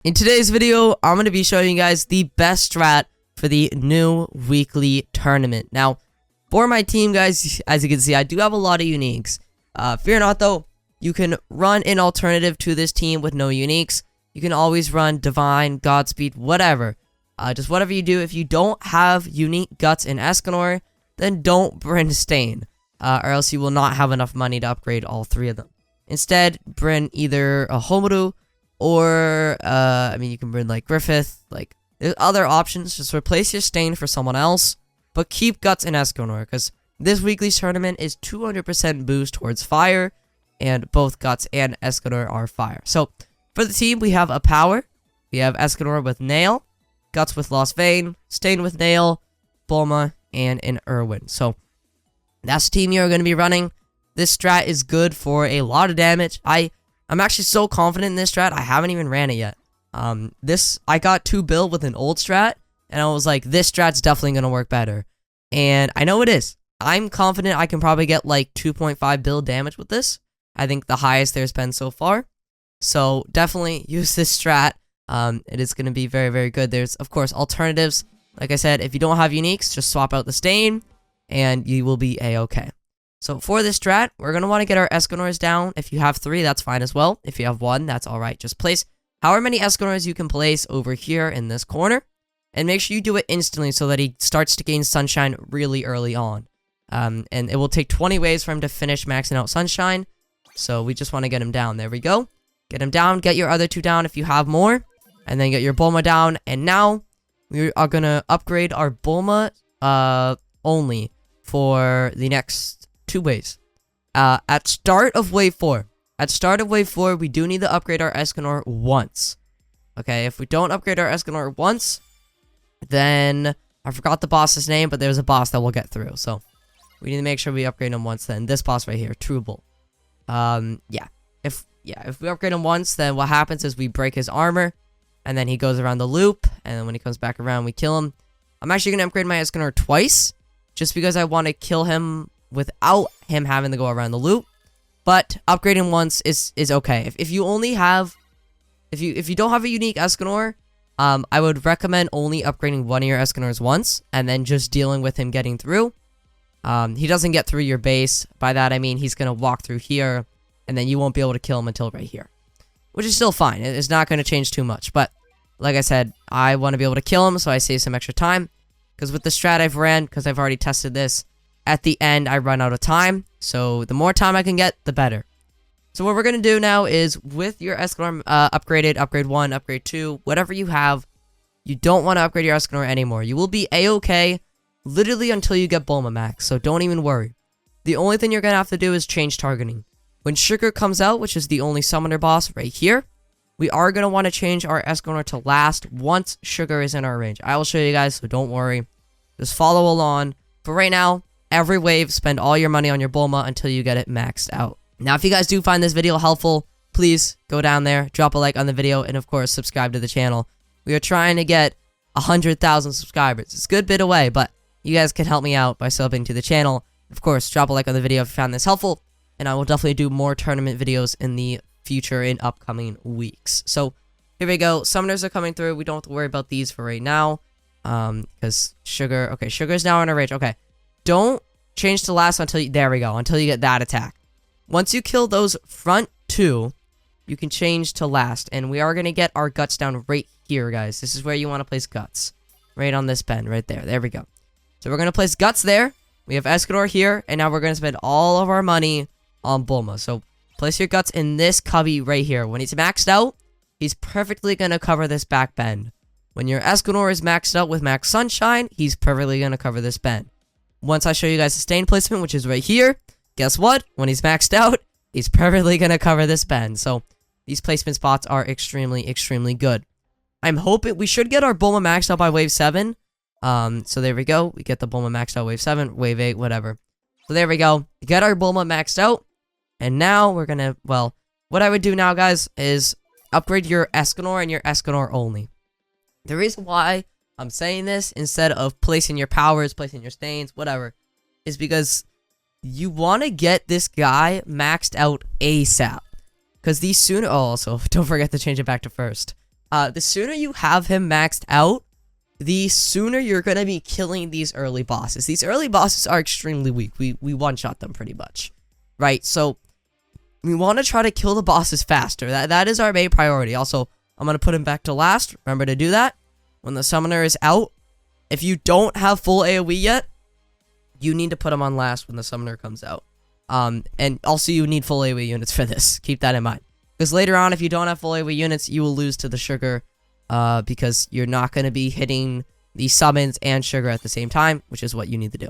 In today's video, I'm going to be showing you guys the best strat for the new weekly tournament. Now, for my team, guys, as you can see, I do have a lot of uniques. Fear not, though, you can run an alternative to this team with no uniques. You can always run Divine, Godspeed, whatever. Just whatever you do. If you don't have unique Guts and Escanor, then don't bring Stain, or else you will not have enough money to upgrade all three of them. Instead, bring either a Homaru, or, you can bring, like, Griffith, like, there's other options. Just replace your Stain for someone else, but keep Guts and Escanor, because this weekly's tournament is 200% boost towards fire, and both Guts and Escanor are fire. So, for the team, we have a Power, we have Escanor with Nail, Guts with Lost Vein, Stain with Nail, Bulma, and an Irwin. So, that's the team you're going to be running. This strat is good for a lot of damage. I'm actually so confident in this strat, I haven't even ran it yet. I got 2 build with an old strat, and I was like, this strat's definitely going to work better. And I know it is. I'm confident I can probably get like 2.5 build damage with this. I think the highest there's been so far. So definitely use this strat. It is going to be very, very good. There's, of course, alternatives. Like I said, if you don't have uniques, just swap out the Stain, and you will be A-okay. So for this strat, we're going to want to get our Escanors down. If you have 3, that's fine as well. If you have 1, that's alright. Just place however many Escanors you can place over here in this corner. And make sure you do it instantly so that he starts to gain Sunshine really early on. And it will take 20 waves for him to finish maxing out Sunshine. So we just want to get him down. There we go. Get him down. Get your other 2 down if you have more. And then get your Bulma down. And now we are going to upgrade our Bulma only for the next 2 waves. At start of wave 4. At start of wave 4, we do need to upgrade our Escanor once. Okay, if we don't upgrade our Escanor once, then I forgot the boss's name, but there's a boss that we'll get through. So we need to make sure we upgrade him once. Then this boss right here, Trubel. If we upgrade him once, then what happens is we break his armor, and then he goes around the loop, and then when he comes back around, we kill him. I'm actually gonna upgrade my Escanor twice, just because I want to kill him without him having to go around the loop. But upgrading once is okay. If you only have, if you don't have a unique Escanor, I would recommend only upgrading one of your Escanors once, and then just dealing with him getting through. He doesn't get through your base. By that I mean he's gonna walk through here, and then you won't be able to kill him until right here, which is still fine. It's not gonna change too much. But like I said, I want to be able to kill him, so I save some extra time. Because with the strat I've ran, because I've already tested this, at the end, I run out of time, so the more time I can get, the better. So what we're going to do now is, with your Escanor upgraded, upgrade 1, upgrade 2, whatever you have, you don't want to upgrade your Escanor anymore. You will be A-okay, literally until you get Bulma max, so don't even worry. The only thing you're going to have to do is change targeting. When Sugar comes out, which is the only summoner boss right here, we are going to want to change our Escanor to last once Sugar is in our range. I will show you guys, so don't worry. Just follow along. For right now, every wave, spend all your money on your Bulma until you get it maxed out. Now, if you guys do find this video helpful, please go down there, drop a like on the video, and of course, subscribe to the channel. We are trying to get 100,000 subscribers. It's a good bit away, but you guys can help me out by subbing to the channel. Of course, drop a like on the video if you found this helpful, and I will definitely do more tournament videos in the future in upcoming weeks. So, here we go. Summoners are coming through. We don't have to worry about these for right now, because Sugar... Okay, Sugar's now in our range. Okay. Don't change to last until you, there we go, until you get that attack. Once you kill those front 2, you can change to last. And we are going to get our Guts down right here, guys. This is where you want to place Guts. Right on this bend, right there. There we go. So we're going to place Guts there. We have Escanor here. And now we're going to spend all of our money on Bulma. So place your Guts in this cubby right here. When he's maxed out, he's perfectly going to cover this back bend. When your Escanor is maxed out with Max Sunshine, he's perfectly going to cover this bend. Once I show you guys the Stain placement, which is right here, guess what? When he's maxed out, he's perfectly going to cover this bend. So, these placement spots are extremely, extremely good. I'm hoping we should get our Bulma maxed out by wave 7. So there we go. We get the Bulma maxed out wave 7, wave 8, whatever. So there we go. We get our Bulma maxed out. And now we're going to, well, what I would do now, guys, is upgrade your Escanor and your Escanor only. The reason why I'm saying this, instead of placing your powers, placing your Stains, whatever, is because you want to get this guy maxed out ASAP. Because these soon... Oh, also, don't forget to change it back to first. the sooner you have him maxed out, the sooner you're going to be killing these early bosses. These early bosses are extremely weak. We one-shot them pretty much, right? So we want to try to kill the bosses faster. That is our main priority. Also, I'm going to put him back to last. Remember to do that when the summoner is out. If you don't have full AoE yet, you need to put him on last when the summoner comes out. And also you need full AoE units for this. Keep that in mind. Because later on, if you don't have full AoE units, you will lose to the sugar. Because you're not going to be hitting the summons and sugar at the same time, which is what you need to do.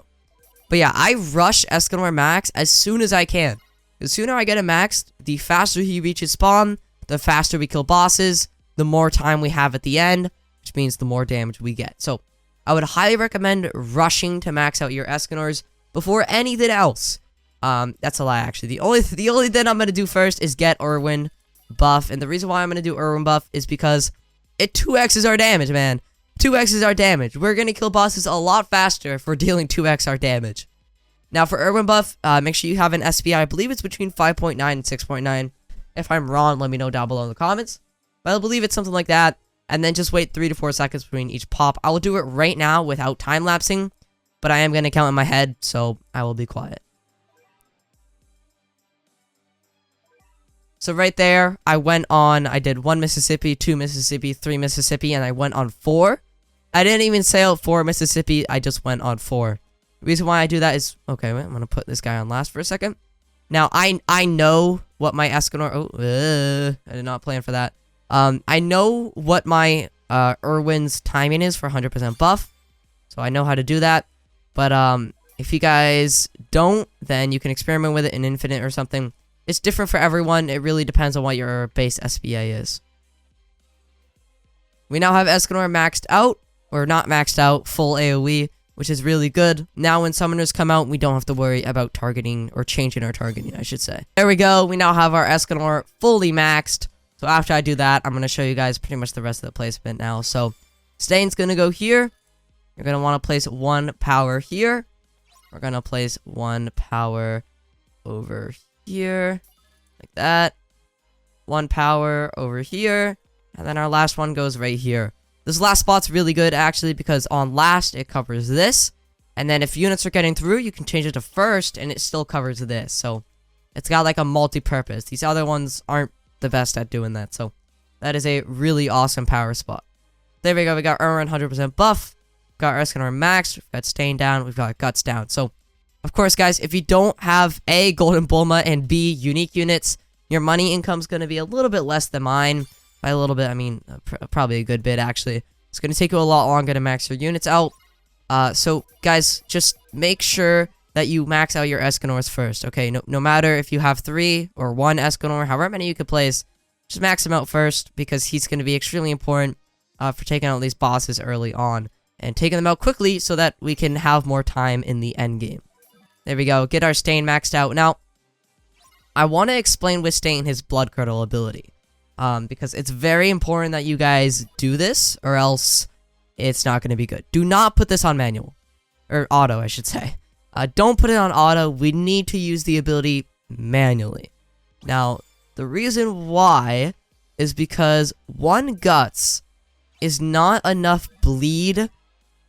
But yeah, I rush Escanor max as soon as I can. The sooner I get him maxed, the faster he reaches spawn, the faster we kill bosses, the more time we have at the end, which means the more damage we get. So I would highly recommend rushing to max out your Escanors before anything else. That's a lie, actually. The only thing I'm going to do first is get Irwin buff. And the reason why I'm going to do Irwin buff is because it 2x's our damage, man. 2x's our damage. We're going to kill bosses a lot faster if we're dealing 2x our damage. Now, for Irwin buff, make sure you have an SPI. I believe it's between 5.9 and 6.9. If I'm wrong, let me know down below in the comments. But I believe it's something like that. And then just wait 3 to 4 seconds between each pop. I will do it right now without time-lapsing. But I am going to count in my head, so I will be quiet. So right there, I did 1 Mississippi, 2 Mississippi, 3 Mississippi, and I went on 4. I didn't even say out 4 Mississippi, I just went on 4. The reason why I do that is, okay, wait, I'm going to put this guy on last for a second. Now, I know what my Escanor, I did not plan for that. I know what my Irwin's timing is for 100% buff, so I know how to do that. But if you guys don't, then you can experiment with it in Infinite or something. It's different for everyone. It really depends on what your base SPA is. We now have Escanor maxed out, or not maxed out, full AoE, which is really good. Now when summoners come out, we don't have to worry about targeting, or changing our targeting, I should say. There we go. We now have our Escanor fully maxed. So after I do that, I'm going to show you guys pretty much the rest of the placement now. So Stain's going to go here. You're going to want to place 1 power here. We're going to place 1 power over here, like that. 1 power over here, and then our last one goes right here. This last spot's really good, actually, because on last, it covers this, and then if units are getting through, you can change it to first, and it still covers this, so it's got like a multi-purpose. These other ones aren't the best at doing that, so that is a really awesome power spot. There we go, we got Irwin 100% buff, we've got Escanor maxed, we've got Stain down, we've got Guts down, so of course, guys, if you don't have A, Golden Bulma, and B, unique units, your money income's going to be a little bit less than mine. By a little bit, I mean probably a good bit, actually. It's going to take you a lot longer to max your units out. So, guys, just make sure that you max out your Escanors first, okay? No matter if you have 3 or 1 Escanor, however many you could place, just max him out first, because he's going to be extremely important for taking out these bosses early on, and taking them out quickly so that we can have more time in the end game. There we go. Get our Stain maxed out. Now, I want to explain with Stain his Blood Curdle ability. Because it's very important that you guys do this, or else it's not going to be good. Do not put this on manual. Or auto, I should say. Don't put it on auto. We need to use the ability manually. Now, the reason why is because 1 Guts is not enough bleed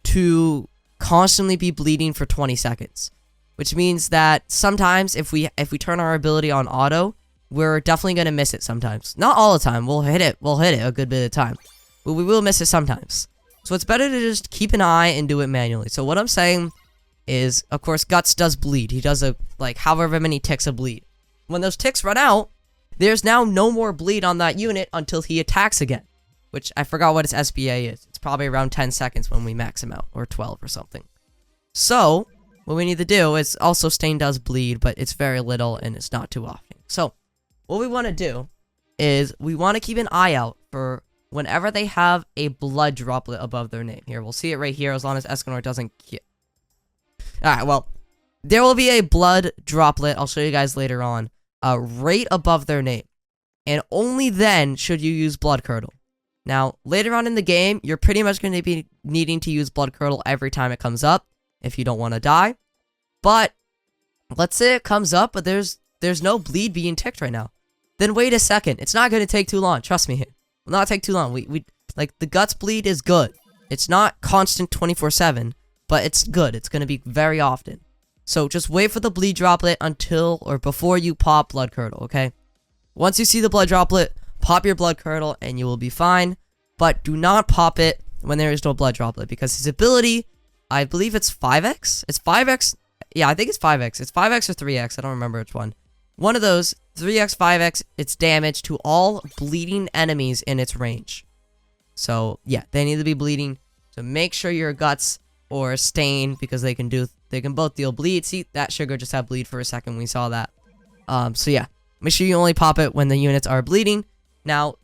to constantly be bleeding for 20 seconds. Which means that sometimes if we turn our ability on auto, we're definitely going to miss it sometimes. Not all the time. We'll hit it a good bit of time. But we will miss it sometimes. So it's better to just keep an eye and do it manually. So what I'm saying is, of course, Guts does bleed. He does like however many ticks of bleed. When those ticks run out, there's now no more bleed on that unit until he attacks again. Which I forgot what his SPA is. It's probably around 10 seconds when we max him out. Or 12 or something. So what we need to do is, also Stain does bleed, but it's very little and it's not too often. So, what we want to do is, we want to keep an eye out for whenever they have a blood droplet above their name. Here, we'll see it right here, as long as Escanor doesn't get... Alright, well, there will be a blood droplet, I'll show you guys later on, right above their name. And only then should you use Blood Curdle. Now, later on in the game, you're pretty much going to be needing to use Blood Curdle every time it comes up, if you don't want to die. But let's say it comes up, but there's no bleed being ticked right now. Then wait a second. It's not going to take too long. Trust me. will not take too long. We like, the guts bleed is good. It's not constant 24/7, but it's good. It's going to be very often. So just wait for the bleed droplet until or before you pop blood curdle, okay? Once you see the blood droplet, pop your blood curdle and you will be fine. But do not pop it when there is no blood droplet, because his ability, I believe it's 5x? It's 5x? Yeah, I think it's 5x. It's 5x or 3x. I don't remember which one. One of those, 3x, 5x, it's damage to all bleeding enemies in its range. So, yeah, they need to be bleeding. So make sure your guts or stain, because they can both deal bleed. See, that sugar just had bleed for a second. We saw that. So yeah, make sure you only pop it when the units are bleeding. Now,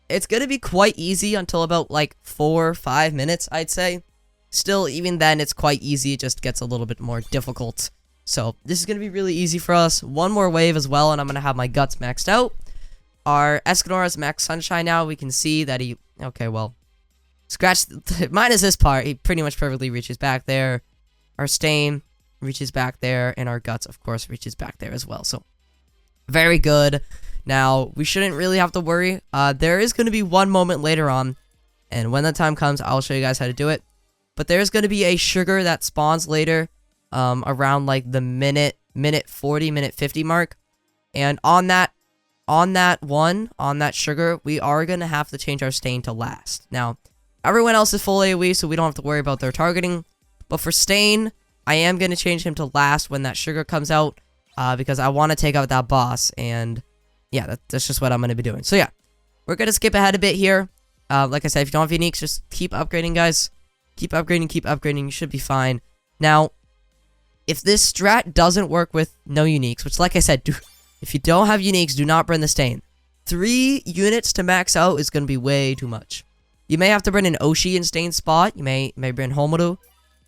it's going to be quite easy until about like 4 or 5 minutes, I'd say. Still, even then, it's quite easy. It just gets a little bit more difficult. So this is going to be really easy for us. One more wave as well, and I'm going to have my guts maxed out. Our Escanor is max sunshine now. We can see that he... Okay, well, scratch... minus this part. He pretty much perfectly reaches back there. Our stain reaches back there. And our guts, of course, reaches back there as well. So, very good. Now, we shouldn't really have to worry. There is going to be one moment later on. And when the time comes, I'll show you guys how to do it. But there's going to be a sugar that spawns later. Around like the minute 40, minute 50 mark. And on that sugar, we are going to have to change our stain to last. Now, everyone else is full AoE, so we don't have to worry about their targeting. But for stain, I am going to change him to last when that sugar comes out, because I want to take out that boss. And yeah, that's just what I'm going to be doing. So yeah, we're going to skip ahead a bit here. Like I said, if you don't have uniques, just keep upgrading, guys. Keep upgrading. You should be fine. Now, if this strat doesn't work with no uniques, which, like I said, if you don't have uniques, do not burn the stain. 3 units to max out is going to be way too much. You may have to burn an Oshi in stain spot. You may burn Homaru.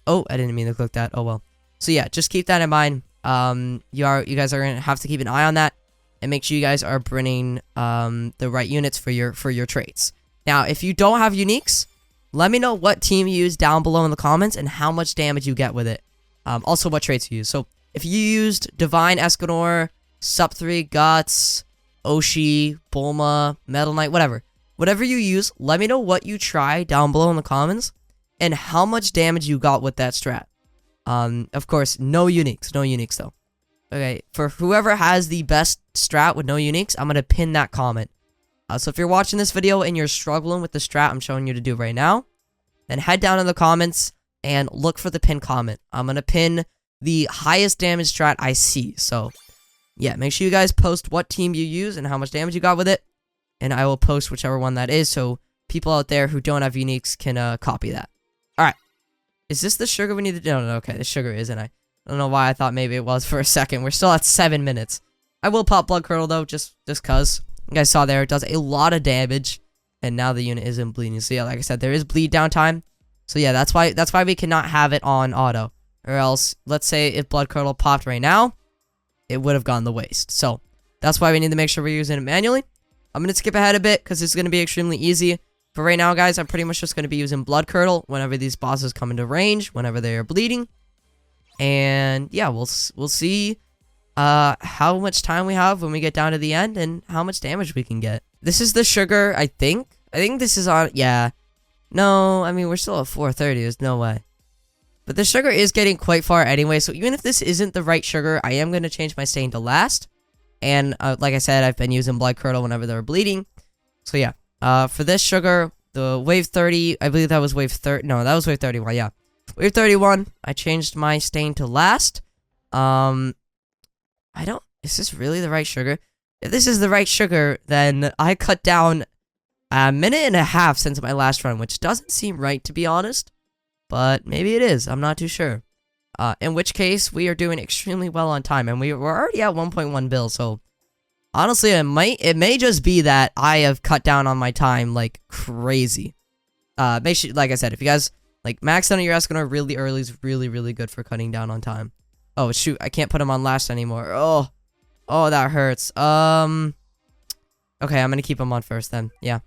Oh, I didn't mean to click that. Oh, well. So, yeah, just keep that in mind. You guys are going to have to keep an eye on that. And make sure you guys are burning the right units for your traits. Now, if you don't have uniques, let me know what team you use down below in the comments and how much damage you get with it. Also, what traits you use. So, if you used Divine Escanor, Sup 3, Guts, Oshi, Bulma, Metal Knight, whatever you use, let me know what you try down below in the comments and how much damage you got with that strat. Of course, no uniques though. Okay, for whoever has the best strat with no uniques, I'm gonna pin that comment. So if you're watching this video and you're struggling with the strat I'm showing you to do right now, then head down in the comments and look for the pin comment. I'm going to pin the highest damage strat I see. So, yeah, make sure you guys post what team you use and how much damage you got with it. And I will post whichever one that is so people out there who don't have uniques can copy that. Alright. Is this the sugar we need to do? No, okay, the sugar isn't. I don't know why I thought maybe it was for a second. We're still at 7 minutes. I will pop blood curdle though, just cuz. You guys saw there, it does a lot of damage. And now the unit isn't bleeding. So yeah, like I said, there is bleed downtime. So yeah, that's why we cannot have it on auto. Or else, let's say if blood curdle popped right now, it would have gone to waste. So that's why we need to make sure we're using it manually. I'm going to skip ahead a bit because it's going to be extremely easy. For right now, guys, I'm pretty much just going to be using blood curdle whenever these bosses come into range, whenever they are bleeding. And yeah, we'll see how much time we have when we get down to the end and how much damage we can get. This is the sugar, I think. I think this is on, yeah. No, I mean, we're still at 430. There's no way. But the sugar is getting quite far anyway, so even if this isn't the right sugar, I am going to change my stain to last. And like I said, I've been using blood curdle whenever they're bleeding. So yeah, for this sugar, the wave 30, I believe that was wave 30. No, that was wave 31, yeah. Wave 31, I changed my stain to last. Is this really the right sugar? If this is the right sugar, then I cut down a minute and a half since my last run, which doesn't seem right, to be honest. But maybe it is. I'm not too sure. In which case, we are doing extremely well on time. And we're already at 1.1 bill. So, honestly, it may just be that I have cut down on my time like crazy. Make sure, like I said, if you guys, like, max out on your Escanor really early is really, really good for cutting down on time. Oh, shoot. I can't put him on last anymore. Oh, that hurts. Okay, I'm gonna keep him on first then. Yeah.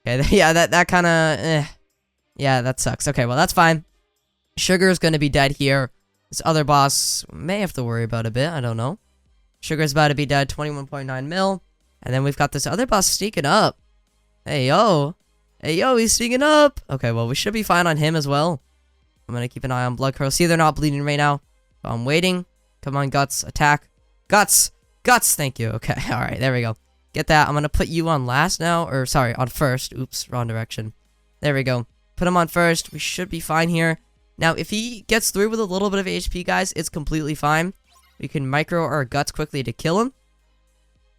Okay, yeah, that kind of, yeah, that sucks. Okay, well, that's fine. Sugar is gonna be dead here. This other boss may have to worry about a bit. I don't know. Sugar's about to be dead, 21.9 mil. And then we've got this other boss sneaking up. Hey, yo. Hey, yo, he's sneaking up. Okay, well, we should be fine on him as well. I'm gonna keep an eye on Blood Curl. See, they're not bleeding right now. So I'm waiting. Come on, Guts. Attack. Guts! Guts! Thank you. Okay, alright, there we go. Get that. I'm gonna put you on last now. Or, sorry, on first. Oops, wrong direction. There we go. Put him on first. We should be fine here. Now, if he gets through with a little bit of HP, guys, it's completely fine. We can micro our Guts quickly to kill him.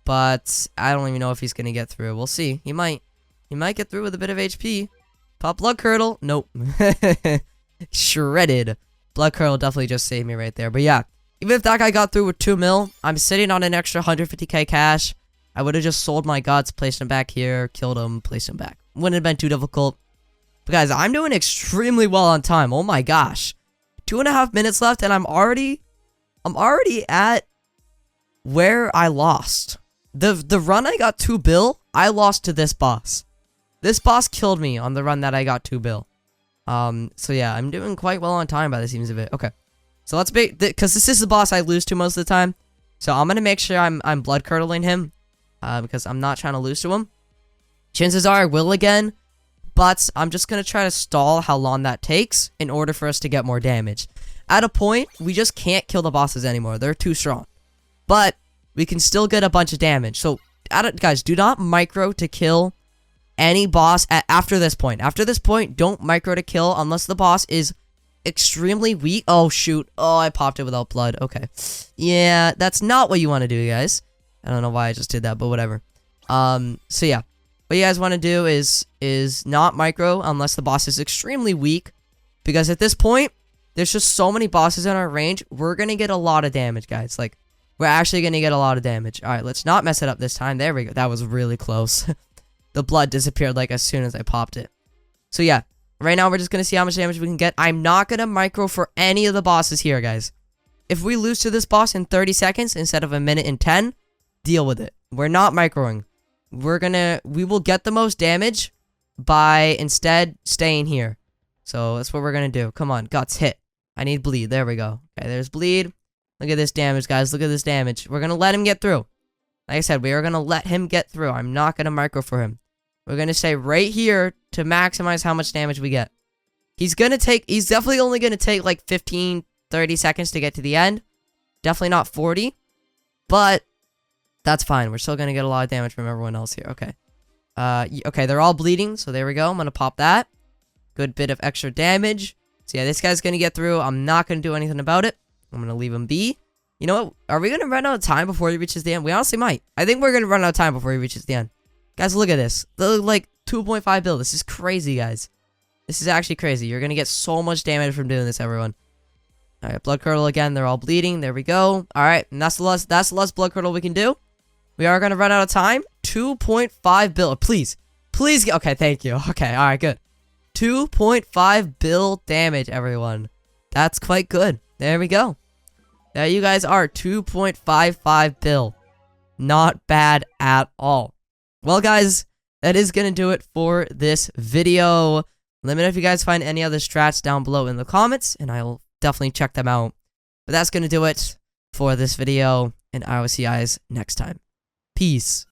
But I don't even know if he's gonna get through. We'll see. He might. He might get through with a bit of HP. Pop Blood Curdle. Nope. Shredded. Blood Curdle definitely just saved me right there. But yeah, even if that guy got through with 2 mil, I'm sitting on an extra 150k cash. I would have just sold my Guts, placed him back here, killed him, placed him back. Wouldn't have been too difficult. But guys, I'm doing extremely well on time. Oh my gosh. 2.5 minutes left, and I'm already at where I lost. The run I got 2 bill, I lost to this boss. This boss killed me on the run that I got 2 bill. So yeah, I'm doing quite well on time by the seems of it. Okay. So let's make, because this is the boss I lose to most of the time. So I'm gonna make sure I'm blood curdling him. Because I'm not trying to lose to him. Chances are I will again. But I'm just gonna try to stall how long that takes in order for us to get more damage. At a point, we just can't kill the bosses anymore. They're too strong. But we can still get a bunch of damage. So, guys, do not micro to kill any boss after this point. After this point, don't micro to kill unless the boss is extremely weak. Oh, shoot. Oh, I popped it without blood. Okay. Yeah, that's not what you want to do, guys. I don't know why I just did that, but whatever. So yeah. What you guys want to do is not micro unless the boss is extremely weak. Because at this point, there's just so many bosses in our range. We're going to get a lot of damage, guys. Like, we're actually going to get a lot of damage. Alright, let's not mess it up this time. There we go. That was really close. The blood disappeared like as soon as I popped it. So yeah. Right now, we're just going to see how much damage we can get. I'm not going to micro for any of the bosses here, guys. If we lose to this boss in 30 seconds instead of a minute and 10, deal with it. We're not microing. We will get the most damage by instead staying here. So that's what we're gonna do. Come on, Guts, hit. I need bleed. There we go. Okay, there's bleed. Look at this damage, guys. Look at this damage. We're gonna let him get through. Like I said, we are gonna let him get through. I'm not gonna micro for him. We're gonna stay right here to maximize how much damage we get. He's definitely only gonna take like 15, 30 seconds to get to the end. Definitely not 40. But that's fine. We're still going to get a lot of damage from everyone else here. Okay. Okay, they're all bleeding. So there we go. I'm going to pop that. Good bit of extra damage. So yeah, this guy's going to get through. I'm not going to do anything about it. I'm going to leave him be. You know what? Are we going to run out of time before he reaches the end? We honestly might. I think we're going to run out of time before he reaches the end. Guys, look at this. The like 2.5 build. This is crazy, guys. This is actually crazy. You're going to get so much damage from doing this, everyone. Alright, blood curdle again. They're all bleeding. There we go. Alright, and that's the last blood curdle we can do. We are going to run out of time. 2.5 bill. Please. Please. Okay, thank you. Okay, alright, good. 2.5 bill damage, everyone. That's quite good. There we go. There you guys are. 2.55 bill. Not bad at all. Well, guys, that is going to do it for this video. Let me know if you guys find any other strats down below in the comments, and I will definitely check them out. But that's going to do it for this video, and I will see you guys next time. Peace.